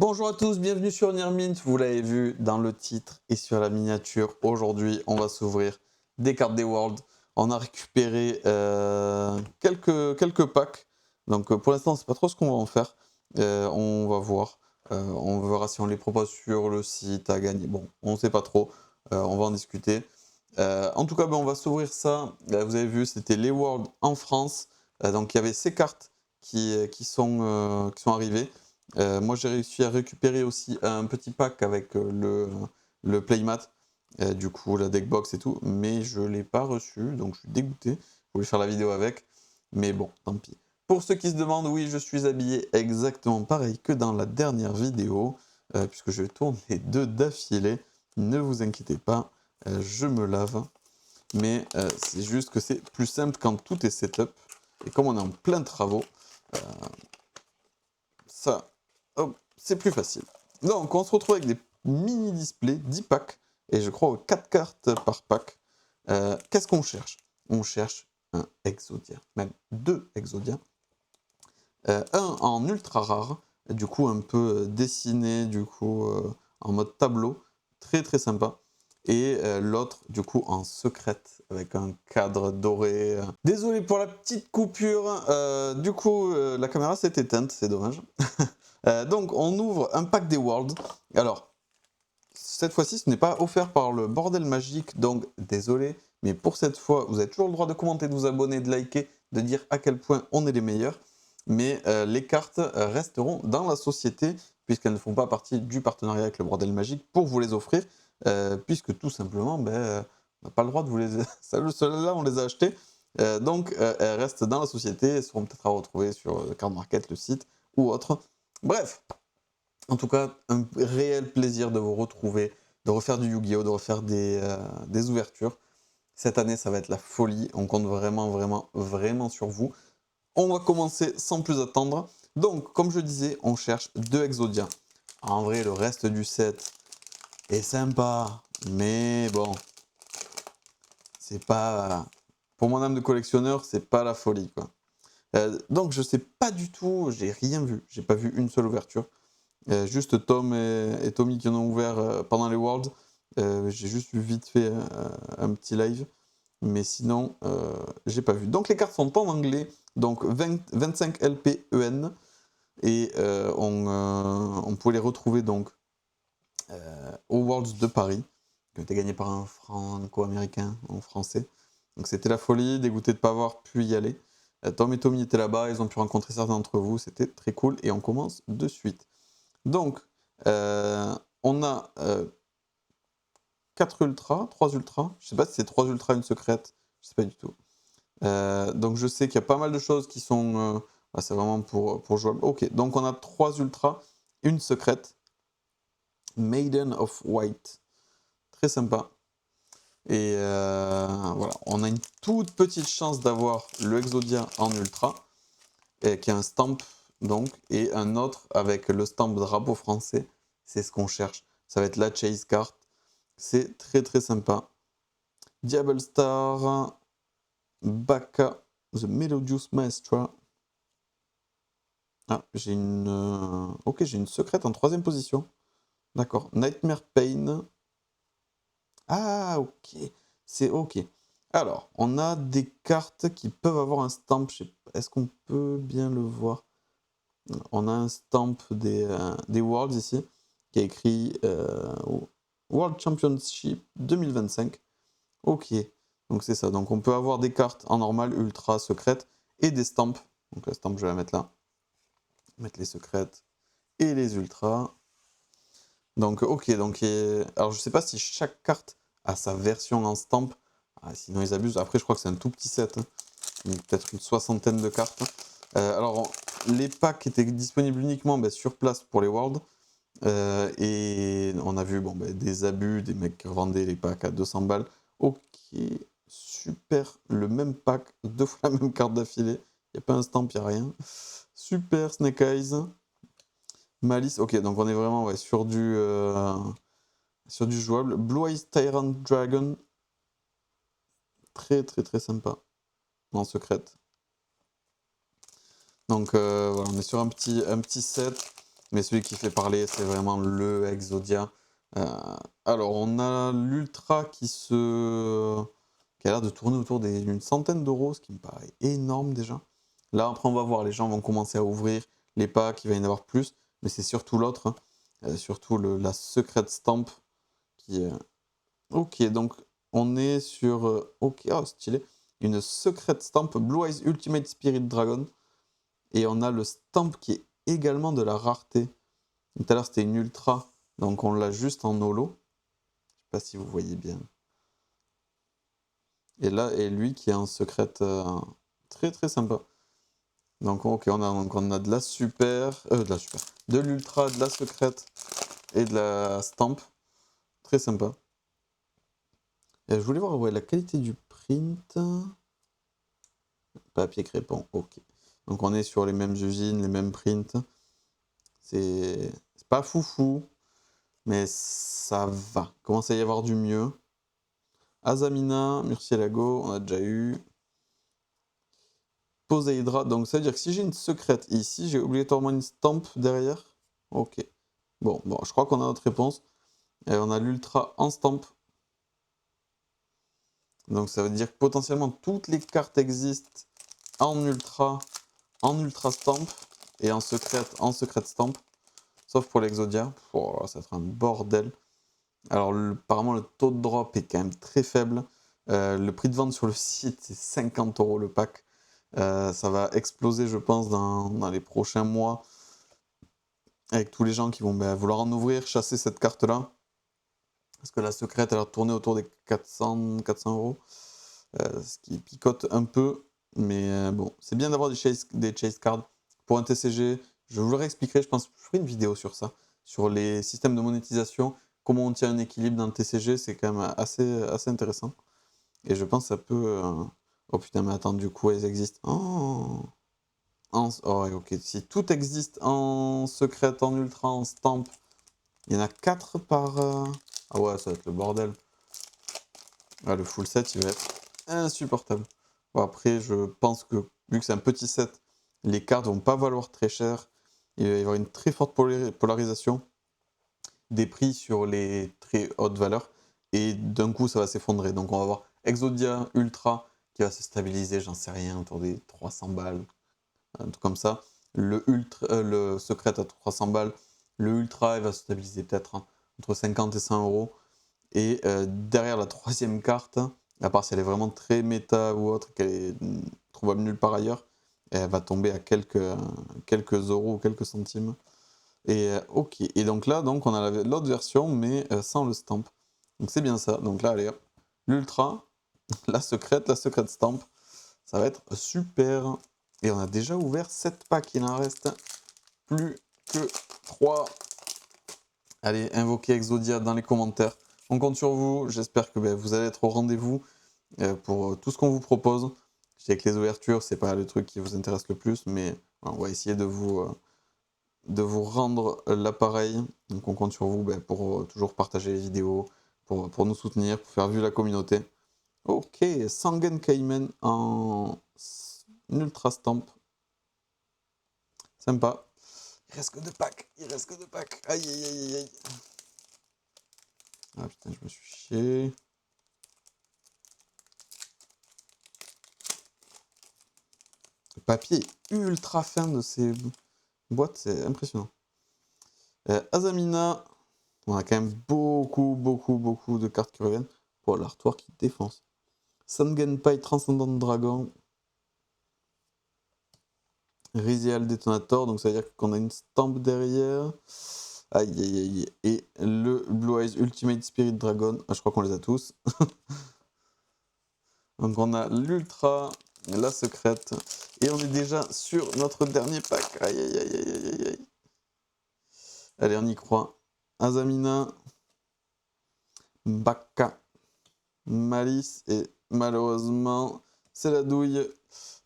Bonjour à tous, bienvenue sur Nirmint, vous l'avez vu dans le titre et sur la miniature. Aujourd'hui, on va s'ouvrir des cartes des Worlds. On a récupéré quelques packs. Donc pour l'instant, c'est pas trop ce qu'on va en faire. On va voir. On verra si on les propose sur le site à gagner. Bon, on sait pas trop. On va en discuter. En tout cas, on va s'ouvrir ça. Vous avez vu, c'était les Worlds en France. Donc il y avait ces cartes qui sont arrivées. Moi, j'ai réussi à récupérer aussi un petit pack avec le playmat, du coup, la deckbox et tout, mais je ne l'ai pas reçu, donc je suis dégoûté. Je voulais faire la vidéo avec, mais bon, tant pis. Pour ceux qui se demandent, oui, je suis habillé exactement pareil que dans la dernière vidéo, puisque je tourne les deux d'affilée. Ne vous inquiétez pas, je me lave, mais c'est juste que c'est plus simple quand tout est setup. Et comme on est en plein travaux, ça, hop, c'est plus facile. Donc, on se retrouve avec des mini displays, 10 packs, et je crois 4 cartes par pack. Qu'est-ce qu'on cherche? On cherche un Exodia, même 2 Exodia. Un en ultra rare, du coup un peu dessiné, du coup en mode tableau, très très sympa. Et l'autre du coup en secrète avec un cadre doré. Désolé pour la petite coupure, du coup la caméra s'est éteinte, c'est dommage. Donc on ouvre un pack des Worlds. Alors cette fois-ci ce n'est pas offert par le bordel magique, donc désolé, mais pour cette fois vous avez toujours le droit de commenter, de vous abonner, de liker, de dire à quel point on est les meilleurs. Mais les cartes resteront dans la société puisqu'elles ne font pas partie du partenariat avec le bordel magique pour vous les offrir, puisque tout simplement on n'a pas le droit de vous les... Celles-là on les a achetées, donc elles restent dans la société, elles seront peut-être à retrouver sur Card Market, le site ou autre. Bref, en tout cas, un réel plaisir de vous retrouver, de refaire du Yu-Gi-Oh!, de refaire des ouvertures. Cette année, ça va être la folie. On compte vraiment sur vous. On va commencer sans plus attendre. Donc, comme je disais, on cherche 2 Exodia. En vrai, le reste du set est sympa, mais bon, c'est pas... Pour mon âme de collectionneur, c'est pas la folie, quoi. Donc, je sais pas du tout, j'ai rien vu. J'ai pas vu une seule ouverture. Juste Tom et Tommy qui en ont ouvert pendant les Worlds. J'ai juste vu vite fait un petit live. Mais sinon, j'ai pas vu. Donc les cartes sont en anglais. Donc 25 LPEN. Et on pouvait les retrouver donc aux Worlds de Paris, qui ont été gagnés par un franco-américain en français. Donc c'était la folie, dégoûté de ne pas avoir pu y aller. Tom et Tommy étaient là-bas, ils ont pu rencontrer certains d'entre vous, c'était très cool. Et on commence de suite. Donc, on a 4 ultras, 3 ultras. Je sais pas si c'est 3 ultras, une secrète. Je sais pas du tout. Donc, je sais qu'il y a pas mal de choses qui sont... c'est vraiment pour jouer. Ok, donc on a 3 ultras, une secrète. Maiden of White. Très sympa. Et voilà, on a une toute petite chance d'avoir le Exodia en ultra, qui a un stamp donc, et un autre avec le stamp drapeau français. C'est ce qu'on cherche. Ça va être la chase card. C'est très très sympa. Diable Star, Baka, The Melodious Maestra. Ah, j'ai une. Ok, j'ai une secrète en 3ème position. D'accord. Nightmare Pain. Ah, ok. C'est ok. Alors, on a des cartes qui peuvent avoir un stamp. Est-ce qu'on peut bien le voir? On a un stamp des Worlds ici, qui a écrit World Championship 2025. Ok, donc c'est ça. Donc on peut avoir des cartes en normal, ultra, secrètes, et des stamps. Donc la stamp, je vais la mettre là. Mettre les secrètes et les ultras. Donc ok, donc alors je sais pas si chaque carte a sa version en stamp. Ah, sinon ils abusent. Après je crois que c'est un tout petit set, hein. Peut-être une soixantaine de cartes. Alors les packs étaient disponibles uniquement sur place pour les Worlds. Et on a vu des abus, des mecs qui revendaient les packs à 200 balles. Ok, super, le même pack, 2 fois la même carte d'affilée. Il n'y a pas un stamp, il n'y a rien. Super, Snake Eyes. Malice, ok, donc on est vraiment sur du jouable. Blue Eyes Tyrant Dragon. Très très très sympa. En secrète. Donc voilà, on est sur un petit set. Mais celui qui fait parler, c'est vraiment le Exodia. Alors, on a l'Ultra qui a l'air de tourner autour d'une centaine d'euros, ce qui me paraît énorme déjà. Là, après, on va voir, les gens vont commencer à ouvrir les packs, il va y en avoir plus, mais c'est surtout l'autre, hein. Surtout la Secret Stamp qui est... Ok, donc on est sur... ok, oh, stylé. Une Secret Stamp Blue Eyes Ultimate Spirit Dragon. Et on a le Stamp qui est également de la rareté. Tout à l'heure, c'était une Ultra, donc on l'a juste en holo. Je sais pas si vous voyez bien. Et là, et lui qui est en secret très très sympa. Donc ok, on a de la super, de l'ultra, de la secrète et de la stamp. Très sympa. Et je voulais voir ouais, la qualité du print. Papier crépon, ok. Donc on est sur les mêmes usines, les mêmes prints. C'est pas foufou, mais ça va. Il commence à y avoir du mieux. Azamina, Murcielago, on a déjà eu. Poséidra, donc ça veut dire que si j'ai une secrète ici, j'ai obligatoirement une stamp derrière. Ok. Bon, je crois qu'on a notre réponse. Et on a l'ultra en stamp. Donc ça veut dire que potentiellement toutes les cartes existent en ultra stamp et en secrète stamp. Sauf pour l'Exodia. Oh, ça va être un bordel. Alors apparemment le taux de drop est quand même très faible. Le prix de vente sur le site c'est 50 € le pack. Ça va exploser je pense dans les prochains mois. Avec tous les gens qui vont vouloir en ouvrir, chasser cette carte-là. Parce que la secrète, elle a tourné autour des 400 €. Ce qui picote un peu. Mais bon, c'est bien d'avoir des chase cards. Pour un TCG, je vous le réexpliquerai, je pense que je ferai une vidéo sur ça. Sur les systèmes de monétisation, comment on tient un équilibre dans le TCG, c'est quand même assez intéressant. Et je pense que ça peut... Oh putain, mais attends, du coup, elles existent. Oh, ouais, ok. Si tout existe en secrète, en ultra, en stamp, il y en a 4 par... Ah ouais, ça va être le bordel. Ah, le full set, il va être insupportable. Bon, après, je pense que, vu que c'est un petit set, les cartes vont pas valoir très cher. Il va y avoir une très forte polarisation des prix sur les très hautes valeurs. Et d'un coup, ça va s'effondrer. Donc on va voir Exodia Ultra qui va se stabiliser, j'en sais rien, autour des 300 balles. Un truc comme ça. Le secret à 300 balles. Le Ultra, il va se stabiliser peut-être entre 50 et 100 €. Et derrière la troisième carte, à part si elle est vraiment très méta ou autre, qu'elle est trouvable nulle part ailleurs, elle va tomber à quelques euros ou quelques centimes. Et ok, et donc là, donc, on a l'autre version, mais sans le stamp. Donc c'est bien ça. Donc là, allez hop, l'ultra, la secrète stamp. Ça va être super. Et on a déjà ouvert 7 packs, il en reste plus que 3. Allez, invoquez Exodia dans les commentaires. On compte sur vous. J'espère que vous allez être au rendez-vous pour tout ce qu'on vous propose. Je sais que les ouvertures, c'est pas le truc qui vous intéresse le plus, mais on va essayer de vous rendre l'appareil. Donc on compte sur vous pour toujours partager les vidéos, pour nous soutenir, pour faire vivre la communauté. Ok, Sangen Kaimen en ultra stamp. Sympa. Il reste que 2 packs. Aïe aïe aïe aïe. Ah putain, je me suis chié. Le papier est ultra fin de ces boîtes, c'est impressionnant. Azamina, on a quand même beaucoup de cartes qui reviennent. Pour l'artwork qui défonce. Sangenpai Transcendant Dragon. Rizial Detonator, donc ça veut dire qu'on a une stamp derrière. Aïe aïe aïe. Et le Blue Eyes Ultimate Spirit Dragon. Ah, je crois qu'on les a tous. Donc on a l'ultra, la secrète. Et on est déjà sur notre dernier pack. Aïe aïe aïe aïe aïe aïe. Allez, on y croit. Azamina, Baka, Malice et malheureusement, c'est la douille.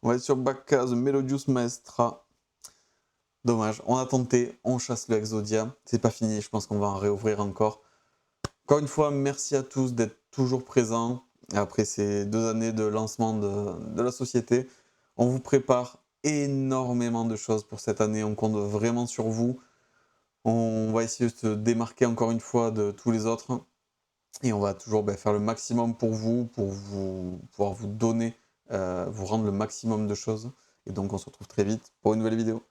On va être sur Baka, The Melodious Maestra. Dommage, on a tenté, on chasse le Exodia. C'est pas fini, je pense qu'on va en réouvrir encore. Encore une fois, merci à tous d'être toujours présents. Après ces 2 années de lancement de la société, on vous prépare énormément de choses pour cette année. On compte vraiment sur vous On va essayer de se démarquer encore une fois de tous les autres. Et on va toujours faire le maximum pour vous pouvoir vous donner, vous rendre le maximum de choses. Et donc on se retrouve très vite pour une nouvelle vidéo.